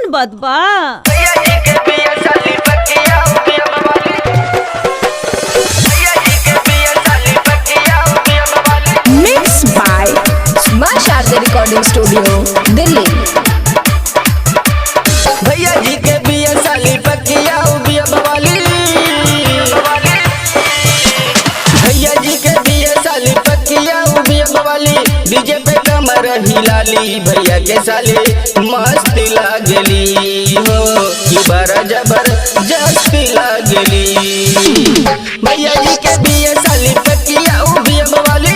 ऐसन बात बा। Mix by Smash RJ recording studio Delhi. भैया जी के बिया साली पकिया बिया बवाली। भैया जी के बिया साली पकिया बिया बवाली। डीजे पे कमर हिलाली भैया के साली मस्त लागली हो कि बड़ा जबरदस्त लागली। भैया जी के बिया साली पकिया बिया बवाली।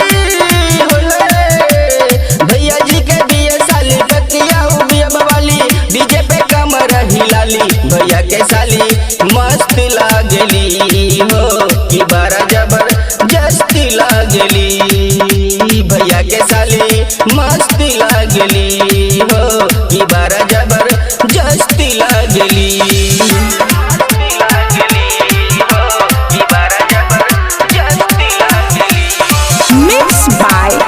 भैया जी के बिया साली पकिया बिया बवाली। डीजे पे कमर हिलाली भैया के साली मस्त लागली हो कि बड़ा जबरदस्त लागली। भैया के साली मस्त लागली हो कि बड़ा जबरदस्त लागली। Mix by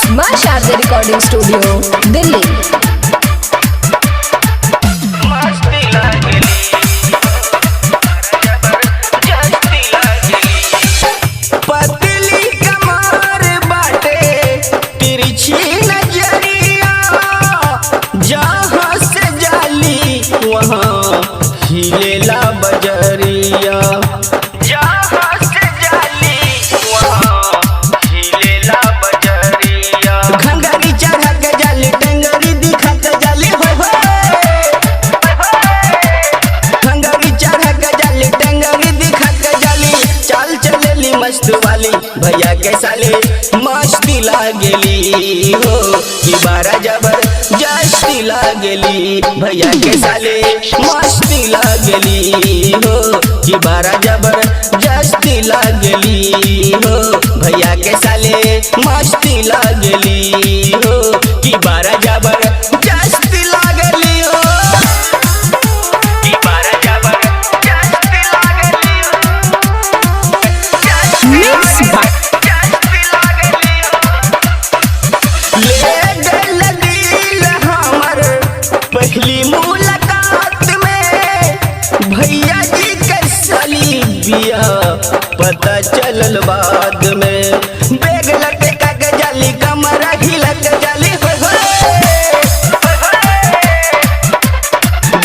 Smash RJ recording studio Delhi. पतली कमर बाटे तिरछी नजरिया। जहाँ से जाली वहाँ हिलेला बजरिया। जहाँ से जाली वहाँ हिलेला बजरिया। घंगरी चढ़ा के जाली टंगरी दिखा के जाली हो। घंगरी चढ़ा के जाली टंगरी दिखा के जाली। चाल चलेली मस्त वाली भैया के साली मस्ती लागली हो कि बड़ा जबरदस्त लागली। भैया के साली मस्ती लागली हो कि बड़ा जबरदस्त लागली हो। भैया के साली मस्ती लागली हो कि बड़ा जबरदस्त लागली हो। मिक्स बाय पहली मुलाकात में भैया जी के साली बिया पता चलल बाद में। बैग लटका के जाली कमर हिला के जाली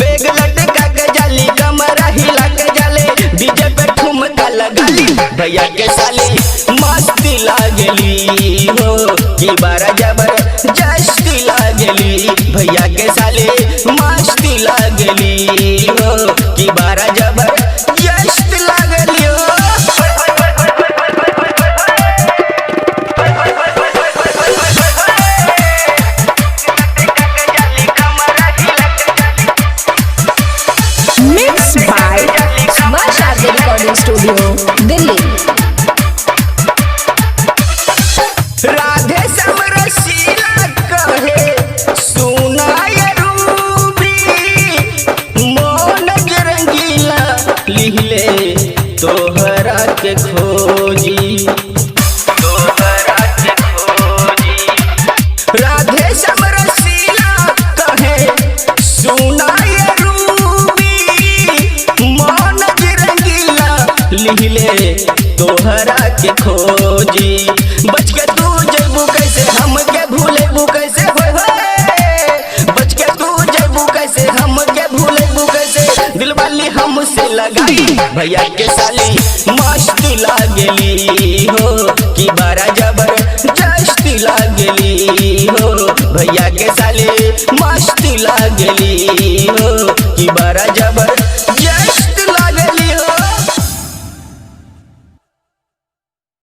बैग लटका के जाली कमर हिला के जाली। डीजे पे ठुमका लगाली भैया के साली मस्ती लागली हो कि बड़ा जबरदस्त लागली। भैया के साली मस्ती लागली हो कि बड़ा जबरदस्त लागली हो। Mix by Smash RJ recording studio Delhi. Radhe Samarsila कहे सुनाय रूबी। मोन रंगीला लिहले तोहरा के खोजी। तोहरा के खोजी राधे समरसीला कहे सुनाय रूबी। मोन रंगीला लिहले तोहरा के खोजी। बच के तू जैबू कैसे हमके भूलेबू कैसे होय होय। बच के तू जैबू कैसे हमके भूलेबू कैसे। दिल वाली हमसे लगाई भैया के साली मस्ती लागली हो कि बड़ा जबरदस्त लागली हो। भैया के साली मस्ती लागली